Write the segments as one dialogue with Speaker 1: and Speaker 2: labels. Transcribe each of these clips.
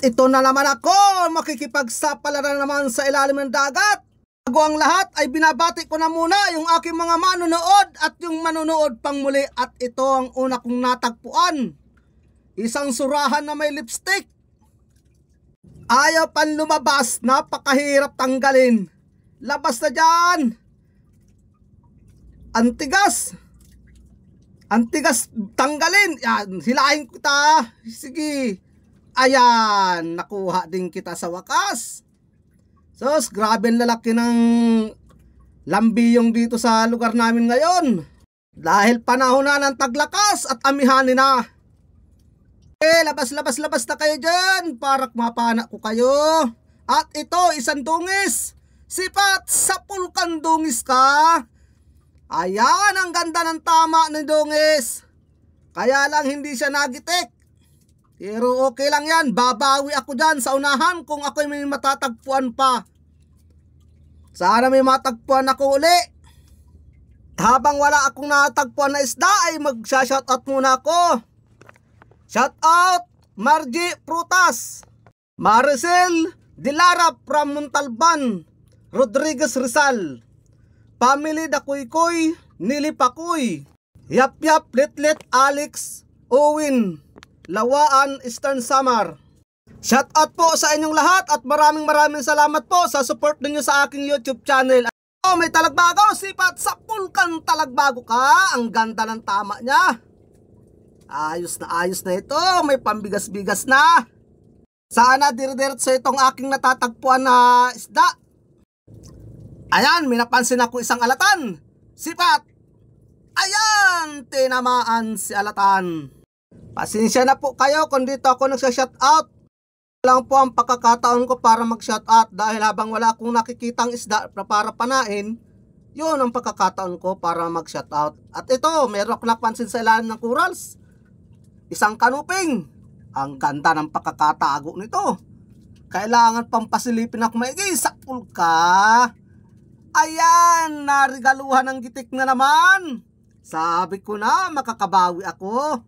Speaker 1: ito na naman ako, makikipagsapalaran naman sa ilalim ng dagat. Bago ang lahat ay binabati ko na muna yung aking mga manonood at yung manonood pang muli. At ito ang una kong natagpuan. Isang surahan na may lipstick. Ayaw pan lumabas, napakahirap tanggalin. Labas na dyan. Antigas tanggalin. Yan, hilahin kita. Sige. Ayan, nakuha din kita sa wakas. Sos, grabe ang lalaki ng lambiyong dito sa lugar namin ngayon. Dahil panahon na ng taglakas at amihanin na. Labas na kayo dyan para mapana ko kayo. At ito, isang dungis. Sipat, sapul kang dungis ka. Ayan, ang ganda ng tama ng dungis. Kaya lang hindi siya nagitik. Pero okay lang yan, babawi ako dyan sa unahan kung ako'y may matatagpuan pa. Sana may matagpuan ako uli. Habang wala akong natagpuan na isda ay magsha-shoutout muna ako. Shoutout Margie Prutas, Maricel Dilara from Montalban, Rodriguez Rizal, Family Dakuykoy, Nili Pakuy, Yap Litlit Alex, Owen Lawaan, Eastern Samar. Shoutout po sa inyong lahat at maraming salamat po sa support ninyo sa aking YouTube channel. Oh, may talagbago, sipat, sapul kang talagbago ka. Ang ganda ng tama niya. Ayos na ito, may pambigas-bigas na. Sana dire-diretso itong aking natatagpuan na isda. Ayan, may napansin ako isang alatan. Sipat. Ayan, tinamaan si alatan. Pasensya na po kayo kung dito ako nagsha-shoutout. Lang po ang pagkakataon ko para mag-shoutout dahil habang wala akong nakikitang isda na para panain, yun ang pagkakataon ko para mag-shoutout. At ito, meron ako napansin sa ilalim ng corals. Isang kanuping. Ang ganda ng pagkakatago nito. Kailangan pang pasilipin ako maigi. Sapul ka. Ayan, narigaluhan ng gitik na naman. Sabi ko na, makakabawi ako.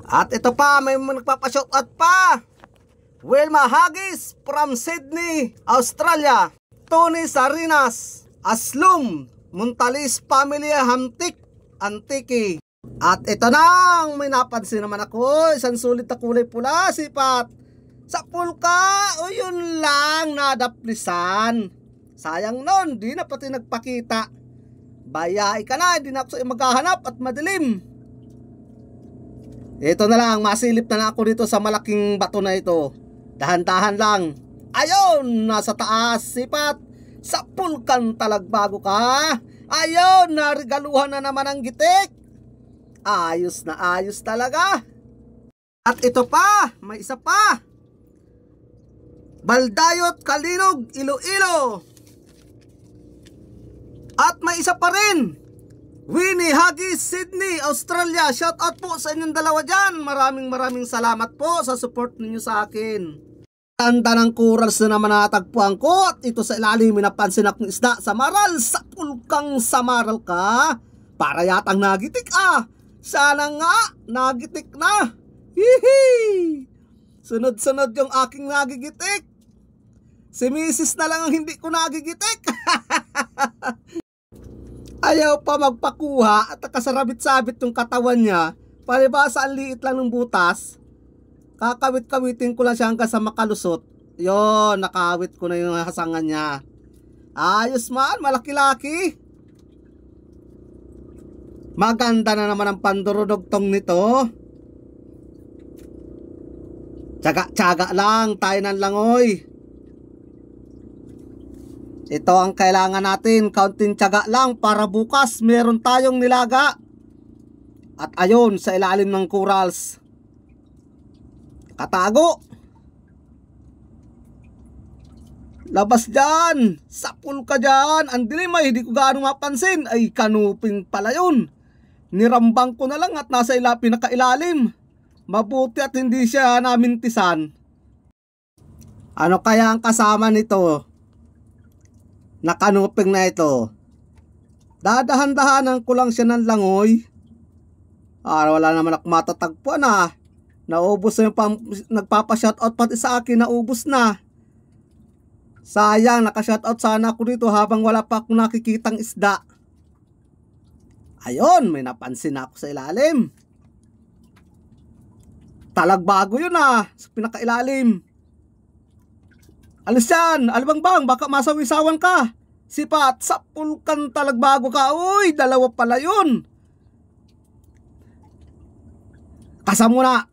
Speaker 1: At ito pa, may nagpapashoutout pa. Wilma Haggis from Sydney, Australia. Tony Sarinas, Aslum, Muntalis Family Hamtik, Antiki. At ito nang may napansin naman ako, isang sulit na kulay pula, sipat. Sapul ka, o yun lang, nadaplisan. Sayang nun, di na pati nagpakita. Bayay ka na, di na ako maghahanap at madilim. Ito na lang, masilip na lang ako dito sa malaking bato na ito. Dahan-dahan lang. Ayun, nasa taas, sipat. Sapul kang talagbago ka. Ayun, narigaluhan na naman ang gitik. Ayos na ayos talaga. At ito pa, may isa pa. Baldayot, Kalinog, Iloilo. At may isa pa rin. Winnie Haggis, Sydney, Australia. Shout out po sa inyong dalawa dyan. Maraming salamat po sa support ninyo sa akin. Tanda ng corals na naman natagpuan ko. At ito sa ilalim, minapansin akong isda sa maral. Sapul kang samaral ka. Para yatang nagitik ah. Sana nga, nagitik na. Hihi. Sunod-sunod yung aking nagigitik. Si Mrs. na lang ang hindi ko nagigitik. Ayaw pa magpakuha at nakasarabit-sabit yung katawan niya. Palibasa ang liit lang ng butas. Kakawit-kawitin ko lang siya hanggang sa makalusot. Yon, nakawit ko na yung hasangan niya. Ayos man, malaki-laki. Maganda na naman ang pandurudugtong nito. Tsaga-tsaga lang, tayo ng langoy. Ito ang kailangan natin, kaunting tiyaga lang para bukas meron tayong nilaga. At ayun, sa ilalim ng corals. Katago. Labas dyan. Sapul ka dyan. Ang dilim ay hindi ko gaano mapansin. Ay, kanuping pala yun. Nirambang ko na lang at nasa pinakailalim. Mabuti at hindi siya namintisan. Ano kaya ang kasama nito? Nakanuping na ito. Dadahan-dahanan ko lang siya ng langoy. Wala naman ako matatagpuan ah. Naubos na yung nagpapa-shoutout pati sa akin, naubos na. Sayang, naka-shoutout sana ako dito habang wala pa akong nakikitang isda. Ayun, may napansin ako sa ilalim. Talagbago yun sa pinakailalim. Alis yan, alibang-bang, baka masawisawan ka. Sipat, sapul kan talagbago ka. Uy, dalawa pala yun. Kasa muna.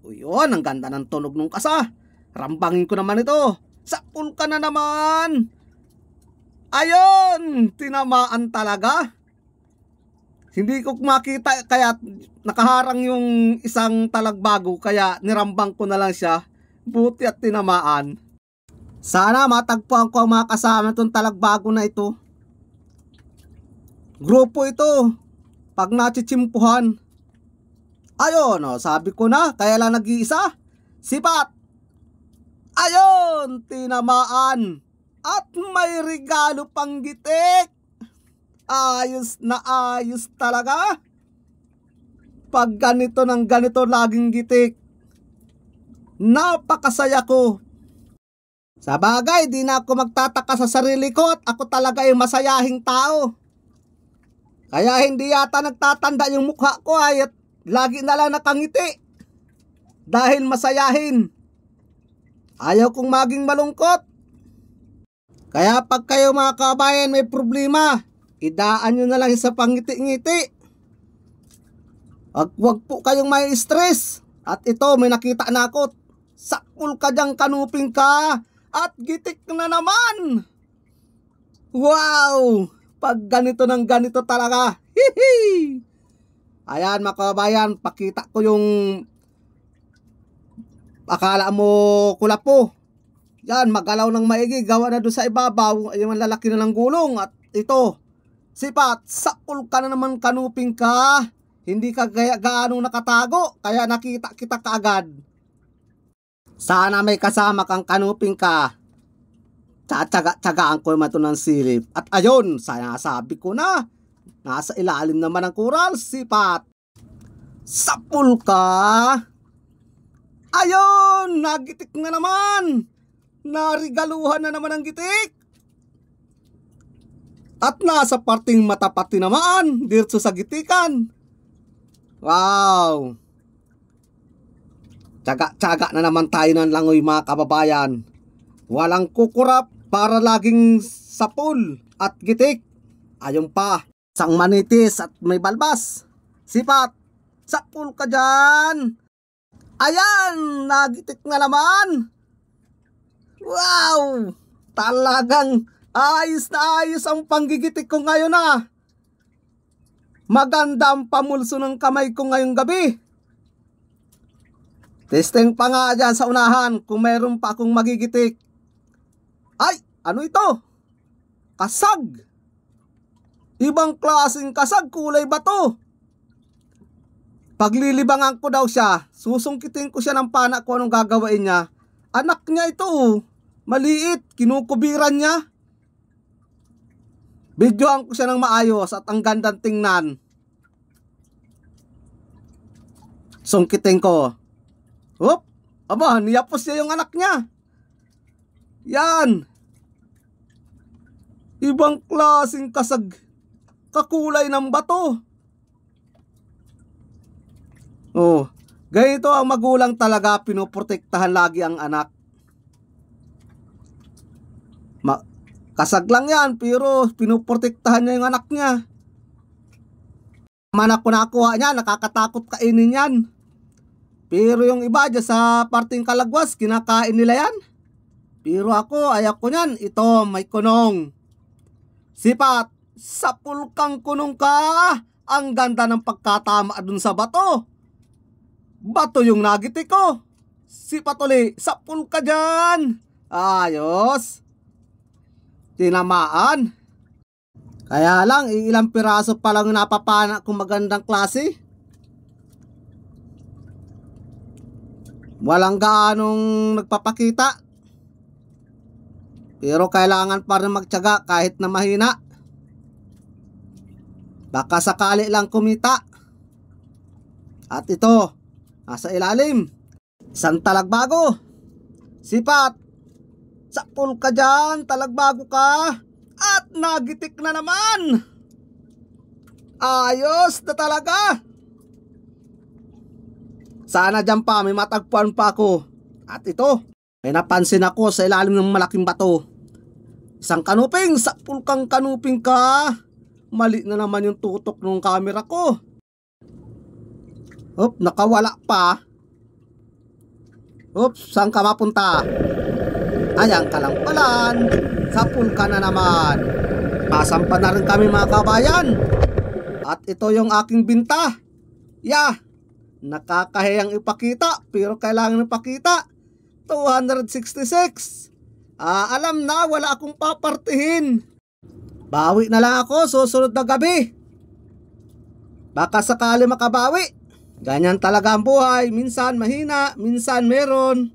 Speaker 1: Yun, ang ganda ng tunog nung kasa. Rambangin ko naman ito. Sapul ka na naman. Ayun, tinamaan talaga. Hindi ko makita kaya nakaharang yung isang talagbago kaya nirambang ko na lang siya. Buti at tinamaan. Sana matagpuan ko ang mga kasama itong talagbago na ito. Grupo ito. Pag nachichimpuhan. Ayun, sabi ko na, kaya lang nag-iisa. Sipat. Ayun, tinamaan. At may regalo pang gitik. Ayos na ayos talaga. Pag ganito ng ganito laging gitik. Napakasaya ko. Sa bagay, di na ako magtataka sa sarili ko at ako talaga ay masayahing tao. Kaya hindi yata nagtatanda yung mukha ko at lagi na lang nakangiti. Dahil masayahin. Ayaw kong maging malungkot. Kaya pag kayo mga kabayan may problema, idaan nyo na lang sa pangiti-ngiti. Wag po kayong may stress. At ito, may nakita na ako. Sakul ka diyang kanuping ka. At gitik na naman. Wow! Pag ganito ng ganito talaga. Hihi! Ayan mga kabayan, pakita ko yung akala mo kulapo. Yan, magalaw ng maigi. Gawa na doon sa ibabaw. Ay, yung lalaki na ng gulong. At ito, sipat, sakul ka na naman kanuping ka. Hindi ka gaano nakatago. Kaya nakita kita kaagad. Sana may kasama kang kanuping ka. Tsagaan ko naman ito ng silip. At ayun, sabi ko na. Nasa ilalim naman ng kural, sipat. Sapul ka. Ayun, nagitik na naman. Narigaluhan na naman ang gitik. At nasa parting mata pati naman, dirso sa gitikan. Wow. Tsaga na naman tayo ng langoy mga kababayan. Walang kukurap para laging sapul at gitik. Ayun pa, sang manitis at may balbas. Sipat, sapul ka dyan. Ayan, nagitik na naman. Wow, talagang ayos na ayos ang panggigitik ko ngayon Maganda ang pamulso ng kamay ko ngayong gabi. Testing pa nga dyan sa unahan kung mayroon pa akong magigitik. Ay, ano ito? Kasag. Ibang klaseng kasag, kulay bato. Paglilibangan ko daw siya, susungkitin ko siya ng pana kung anong gagawin niya. Anak niya ito, maliit, kinukubiran niya. Videoan ko siya ng maayos at ang gandang tingnan. Sungkitin ko. Hop! Aba, niyapos niya yung anak niya. Yan. Ibang klaseng kasag. Kakulay ng bato. Oh, ganito ang magulang talaga, pinoprotektahan lagi ang anak. Kasag lang yan, pero pinoprotektahan niya yung anak niya. Manak ko nakuha niya, nakakatakot kainin yan. Pero yung iba dyan sa parting kalagwas, kinakain nila yan. Pero ako, ayaw ko yan. Ito, may kunong. Sipat, sapul kang kunong ka. Ang ganda ng pagkatama dun sa bato. Bato yung nagitik ko. Sipat uli, sapul ka dyan. Ayos. Tinamaan. Kaya lang, ilang piraso pa lang napapana kung magandang klase. Walang gaanong nagpapakita. Pero kailangan pa rin magtiyaga kahit na mahina. Baka sakali lang kumita. At ito, nasa ilalim. Isang talagbago. Sipat. Sapul ka dyan, talagbago ka. At nagitik na naman. Ayos na talaga. Sana dyan pa may matagpuan pa ako. At ito, may napansin ako sa ilalim ng malaking bato. Isang kanuping, sapul kang kanuping ka. Mali na naman yung tutok ng camera ko. Hop, nakawala pa. Hop, saan ka mapunta? Ayan ka lang palan. Sapul ka na naman. Pasampa na rin kami mga kabayan. At ito yung aking binta. Nakakahiyang ipakita pero kailangan ipakita. 266. Alam na, wala akong papartihin. Bawi na lang ako susunod na gabi. Baka sakali makabawi. Ganyan talaga ang buhay. Minsan mahina, minsan meron.